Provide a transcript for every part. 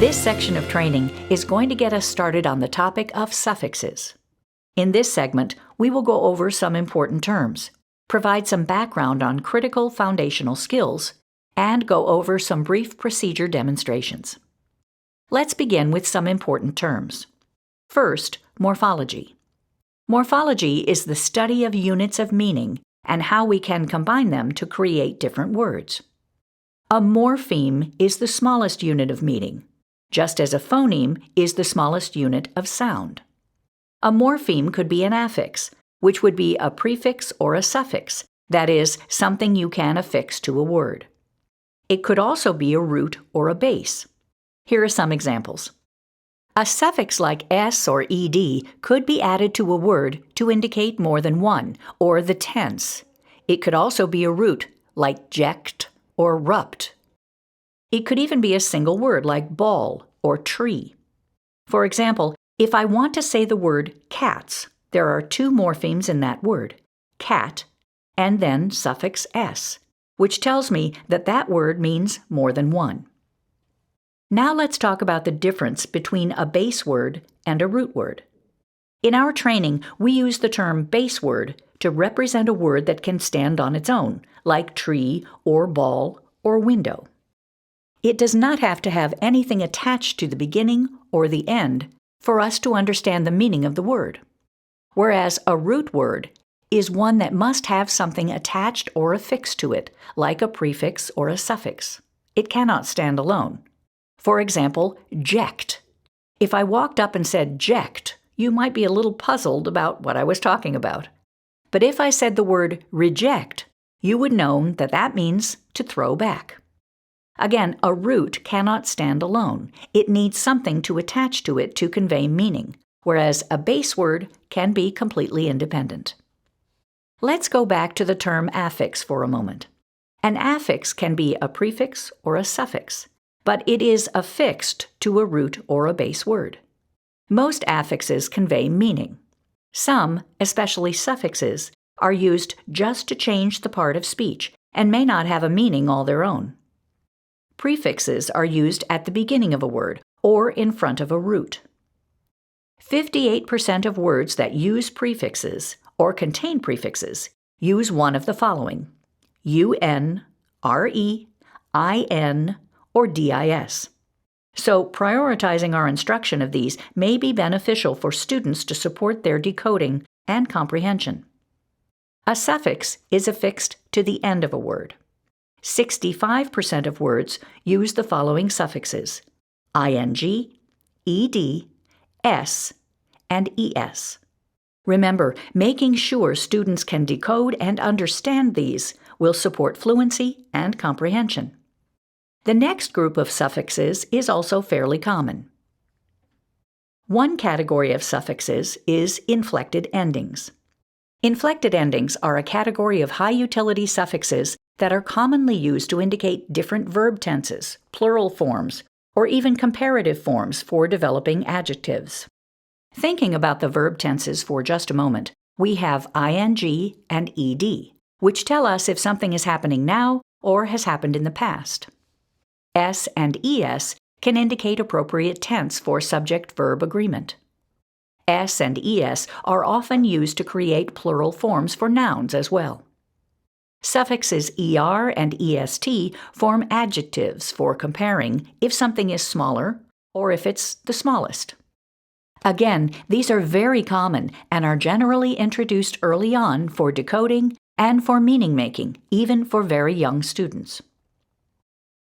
This section of training is going to get us started on the topic of suffixes. In this segment, we will go over some important terms, provide some background on critical foundational skills, and go over some brief procedure demonstrations. Let's begin with some important terms. First, morphology. Morphology is the study of units of meaning and how we can combine them to create different words. A morpheme is the smallest unit of meaning, just as a phoneme is the smallest unit of sound. A morpheme could be an affix, which would be a prefix or a suffix, that is, something you can affix to a word. It could also be a root or a base. Here are some examples. A suffix like s or ed could be added to a word to indicate more than one, or the tense. It could also be a root, like ject or rupt. It could even be a single word like ball or tree. For example, if I want to say the word cats, there are two morphemes in that word, cat and then suffix s, which tells me that that word means more than one. Now let's talk about the difference between a base word and a root word. In our training, we use the term base word to represent a word that can stand on its own, like tree or ball or window. It does not have to have anything attached to the beginning or the end for us to understand the meaning of the word. Whereas a root word is one that must have something attached or affixed to it, like a prefix or a suffix. It cannot stand alone. For example, ject. If I walked up and said ject, you might be a little puzzled about what I was talking about. But if I said the word reject, you would know that that means to throw back. Again, a root cannot stand alone. It needs something to attach to it to convey meaning, whereas a base word can be completely independent. Let's go back to the term affix for a moment. An affix can be a prefix or a suffix, but it is affixed to a root or a base word. Most affixes convey meaning. Some, especially suffixes, are used just to change the part of speech and may not have a meaning all their own. Prefixes are used at the beginning of a word or in front of a root. 58% of words that use prefixes or contain prefixes use one of the following: un, re, in, or dis. So prioritizing our instruction of these may be beneficial for students to support their decoding and comprehension. A suffix is affixed to the end of a word. 65% of words use the following suffixes: ing, ed, s, and es. Remember, making sure students can decode and understand these will support fluency and comprehension. The next group of suffixes is also fairly common. One category of suffixes is inflected endings. Inflected endings are a category of high-utility suffixes that are commonly used to indicate different verb tenses, plural forms, or even comparative forms for developing adjectives. Thinking about the verb tenses for just a moment, we have ing and ed, which tell us if something is happening now or has happened in the past. S and es can indicate appropriate tense for subject-verb agreement. S and es are often used to create plural forms for nouns as well. Suffixes er and est form adjectives for comparing if something is smaller or if it's the smallest. Again, these are very common and are generally introduced early on for decoding and for meaning-making, even for very young students.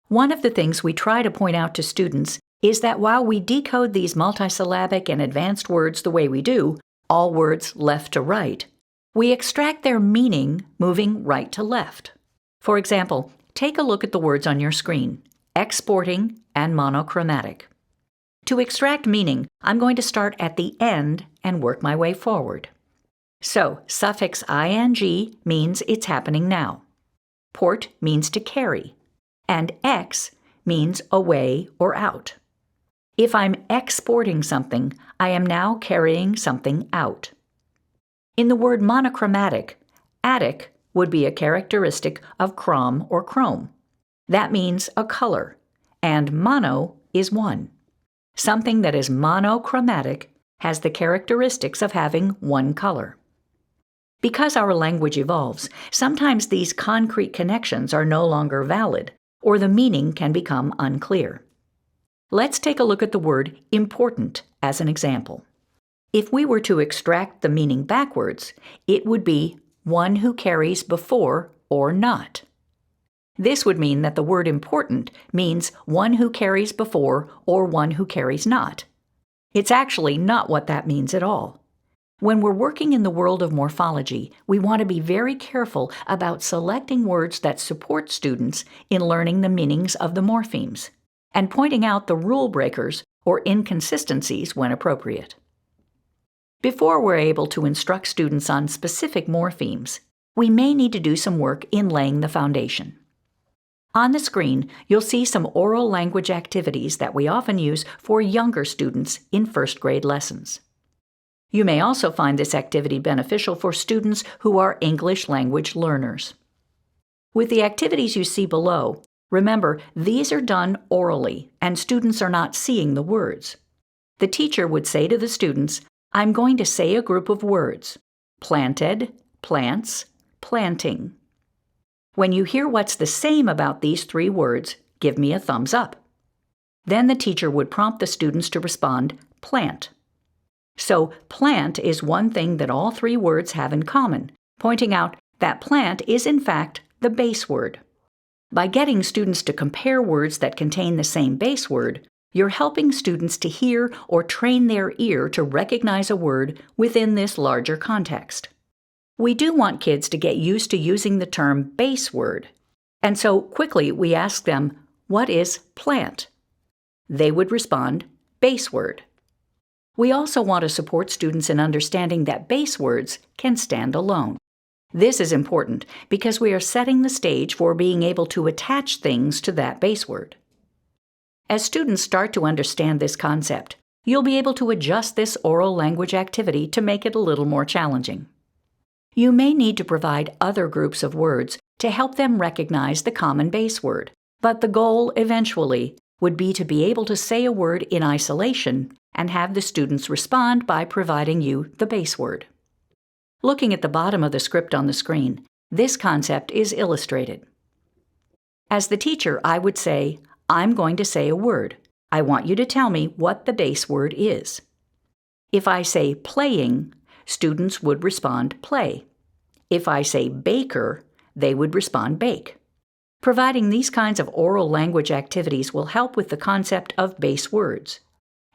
One of the things we try to point out to students is that while we decode these multisyllabic and advanced words the way we do, all words left to right, we extract their meaning moving right to left. For example, take a look at the words on your screen: exporting and monochromatic. To extract meaning, I'm going to start at the end and work my way forward. So, suffix ing means it's happening now. Port means to carry, and ex means away or out. If I'm exporting something, I am now carrying something out. In the word monochromatic, attic would be a characteristic of chrom or chrome. That means a color, and mono is one. Something that is monochromatic has the characteristics of having one color. Because our language evolves, sometimes these concrete connections are no longer valid, or the meaning can become unclear. Let's take a look at the word important as an example. If we were to extract the meaning backwards, it would be one who carries before or not. This would mean that the word important means one who carries before or one who carries not. It's actually not what that means at all. When we're working in the world of morphology, we want to be very careful about selecting words that support students in learning the meanings of the morphemes, and pointing out the rule breakers or inconsistencies when appropriate. Before we're able to instruct students on specific morphemes, we may need to do some work in laying the foundation. On the screen, you'll see some oral language activities that we often use for younger students in first grade lessons. You may also find this activity beneficial for students who are English language learners. With the activities you see below, remember these are done orally and students are not seeing the words. The teacher would say to the students, "I'm going to say a group of words: planted, plants, planting. When you hear what's the same about these three words, give me a thumbs up." Then the teacher would prompt the students to respond, "plant." So, plant is one thing that all three words have in common, pointing out that plant is in fact the base word. By getting students to compare words that contain the same base word, you're helping students to hear or train their ear to recognize a word within this larger context. We do want kids to get used to using the term base word, and so quickly we ask them, "What is plant?" They would respond, "base word." We also want to support students in understanding that base words can stand alone. This is important because we are setting the stage for being able to attach things to that base word. As students start to understand this concept, you'll be able to adjust this oral language activity to make it a little more challenging. You may need to provide other groups of words to help them recognize the common base word, but the goal eventually would be to be able to say a word in isolation and have the students respond by providing you the base word. Looking at the bottom of the script on the screen, this concept is illustrated. As the teacher, I would say, "I'm going to say a word. I want you to tell me what the base word is." If I say playing, students would respond play. If I say baker, they would respond bake. Providing these kinds of oral language activities will help with the concept of base words,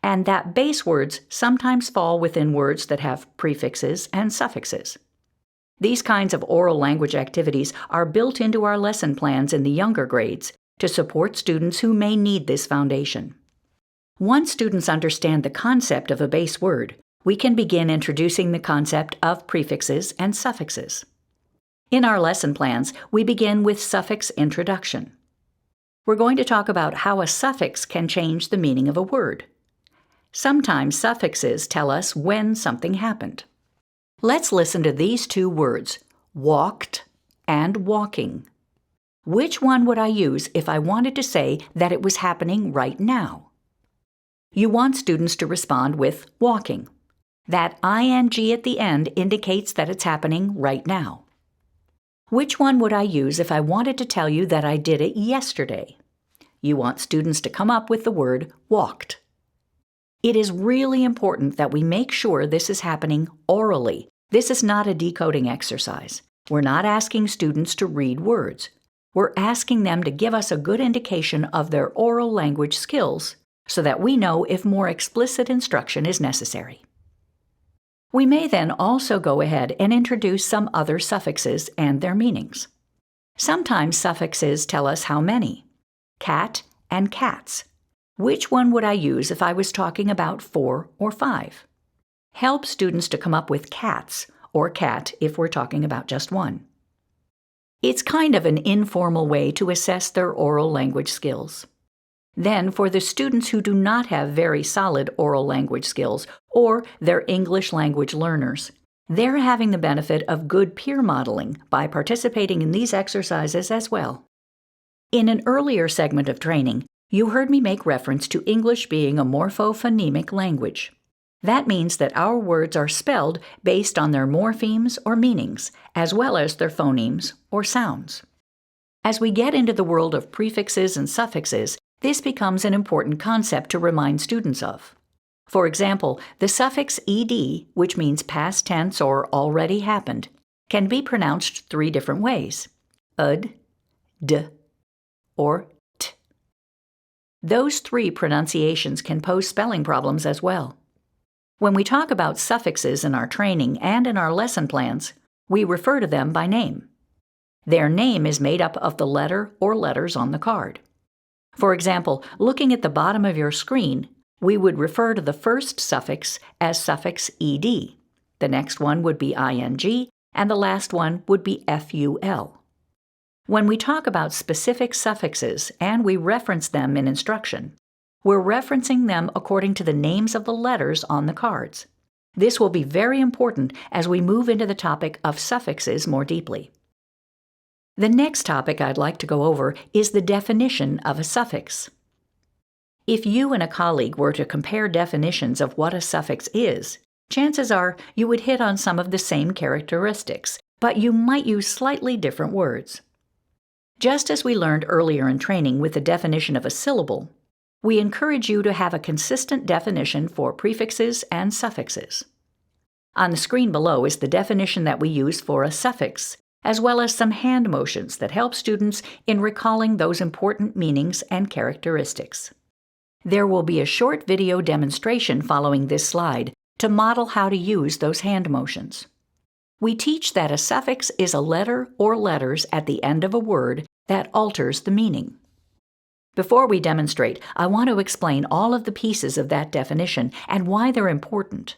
and that base words sometimes fall within words that have prefixes and suffixes. These kinds of oral language activities are built into our lesson plans in the younger grades to support students who may need this foundation. Once students understand the concept of a base word, we can begin introducing the concept of prefixes and suffixes. In our lesson plans, we begin with suffix introduction. We're going to talk about how a suffix can change the meaning of a word. Sometimes suffixes tell us when something happened. Let's listen to these two words, walked and walking. Which one would I use if I wanted to say that it was happening right now? You want students to respond with walking. That ing at the end indicates that it's happening right now. Which one would I use if I wanted to tell you that I did it yesterday? You want students to come up with the word walked. It is really important that we make sure this is happening orally. This is not a decoding exercise. We're not asking students to read words. We're asking them to give us a good indication of their oral language skills so that we know if more explicit instruction is necessary. We may then also go ahead and introduce some other suffixes and their meanings. Sometimes suffixes tell us how many. Cat and cats. Which one would I use if I was talking about 4 or 5? Help students to come up with cats, or cat if we're talking about just one. It's kind of an informal way to assess their oral language skills. Then, for the students who do not have very solid oral language skills, or they're English language learners, they're having the benefit of good peer modeling by participating in these exercises as well. In an earlier segment of training, You heard me make reference to English being a morphophonemic language. That means that our words are spelled based on their morphemes or meanings, as well as their phonemes or sounds. As we get into the world of prefixes and suffixes, this becomes an important concept to remind students of. For example, the suffix ed, which means past tense or already happened, can be pronounced 3 different ways: ud, d, or t. Those 3 pronunciations can pose spelling problems as well. When we talk about suffixes in our training and in our lesson plans, we refer to them by name. Their name is made up of the letter or letters on the card. For example, looking at the bottom of your screen, we would refer to the first suffix as suffix ed, the next one would be ing, and the last one would be ful. When we talk about specific suffixes and we reference them in instruction, we're referencing them according to the names of the letters on the cards. This will be very important as we move into the topic of suffixes more deeply. The next topic I'd like to go over is the definition of a suffix. If you and a colleague were to compare definitions of what a suffix is, chances are you would hit on some of the same characteristics, but you might use slightly different words. Just as we learned earlier in training with the definition of a syllable, we encourage you to have a consistent definition for prefixes and suffixes. On the screen below is the definition that we use for a suffix, as well as some hand motions that help students in recalling those important meanings and characteristics. There will be a short video demonstration following this slide to model how to use those hand motions. We teach that a suffix is a letter or letters at the end of a word that alters the meaning. Before we demonstrate, I want to explain all of the pieces of that definition and why they're important.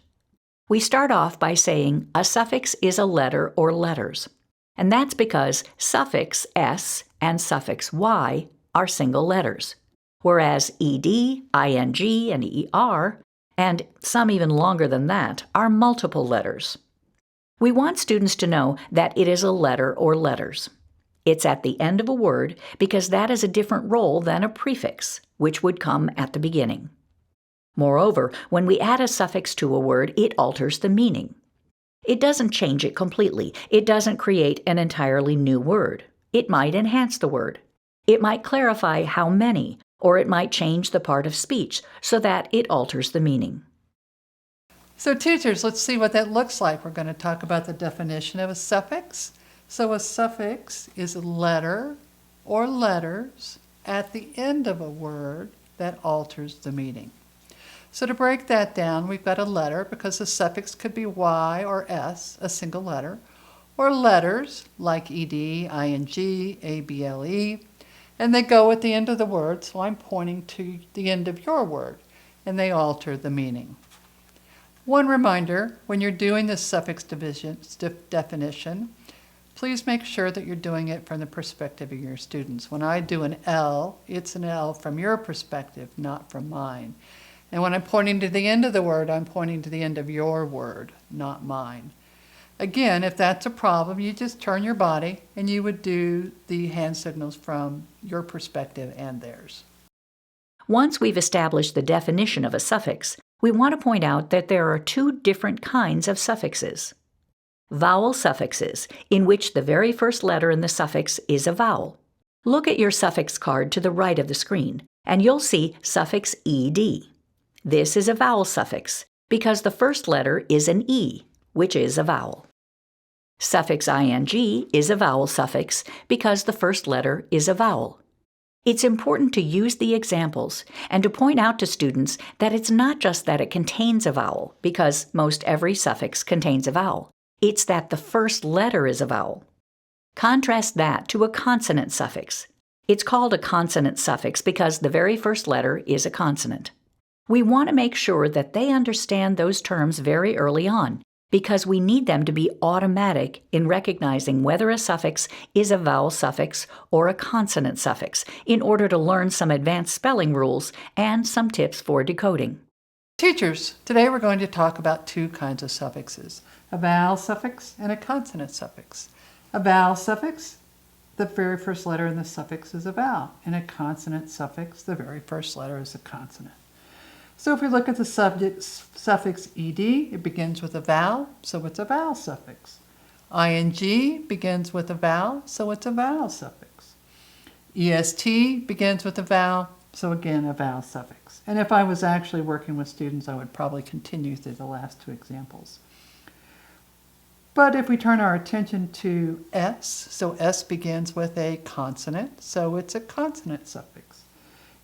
We start off by saying a suffix is a letter or letters, and that's because suffix s and suffix y are single letters, whereas ed, ing, and er, and some even longer than that, are multiple letters. We want students to know that it is a letter or letters. It's at the end of a word because that is a different role than a prefix, which would come at the beginning. Moreover, when we add a suffix to a word, it alters the meaning. It doesn't change it completely. It doesn't create an entirely new word. It might enhance the word. It might clarify how many, or it might change the part of speech so that it alters the meaning. So teachers, let's see what that looks like. We're going to talk about the definition of a suffix. So a suffix is a letter or letters at the end of a word that alters the meaning. So to break that down, we've got a letter because the suffix could be y or s, a single letter, or letters like ed, ing, able, and they go at the end of the word, so I'm pointing to the end of your word, and they alter the meaning. One reminder, when you're doing the suffix definition, please make sure that you're doing it from the perspective of your students. When I do an L, it's an L from your perspective, not from mine. And when I'm pointing to the end of the word, I'm pointing to the end of your word, not mine. Again, if that's a problem, you just turn your body and you would do the hand signals from your perspective and theirs. Once we've established the definition of a suffix, we want to point out that there are 2 different kinds of suffixes. Vowel suffixes, in which the very first letter in the suffix is a vowel. Look at your suffix card to the right of the screen, and you'll see suffix ed. This is a vowel suffix because the first letter is an e, which is a vowel. Suffix ing is a vowel suffix because the first letter is a vowel. It's important to use the examples and to point out to students that it's not just that it contains a vowel, because most every suffix contains a vowel. It's that the first letter is a vowel. Contrast that to a consonant suffix. It's called a consonant suffix because the very first letter is a consonant. We want to make sure that they understand those terms very early on, because we need them to be automatic in recognizing whether a suffix is a vowel suffix or a consonant suffix in order to learn some advanced spelling rules and some tips for decoding. Teachers, today we're going to talk about 2 kinds of suffixes, a vowel suffix and a consonant suffix. A vowel suffix the very first letter in the suffix is a vowel. In a consonant suffix, the very first letter is a consonant. So if we look at the suffix ed, it begins with a vowel, so it's a vowel suffix. ing begins with a vowel, so it's a vowel suffix. est begins with a vowel, so again, a vowel suffix. And if I was actually working with students, I would probably continue through the last two examples. But if we turn our attention to s, so s begins with a consonant, so it's a consonant suffix.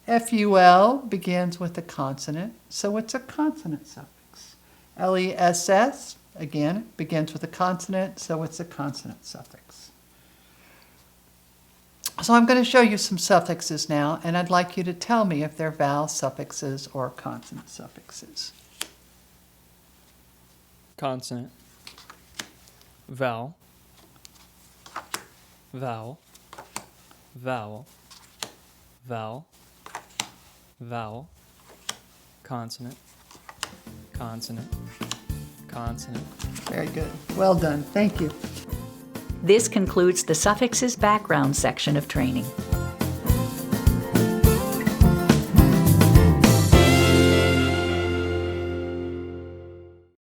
ful begins with a consonant, so it's a consonant suffix. less, again, begins with a consonant, so it's a consonant suffix. So I'm going to show you some suffixes now, and I'd like you to tell me if they're vowel suffixes or consonant suffixes. Consonant. Vowel. Vowel. Vowel. Vowel. Vowel. Consonant. Consonant. Consonant. Very good. Well done. Thank you. This concludes the suffixes background section of training.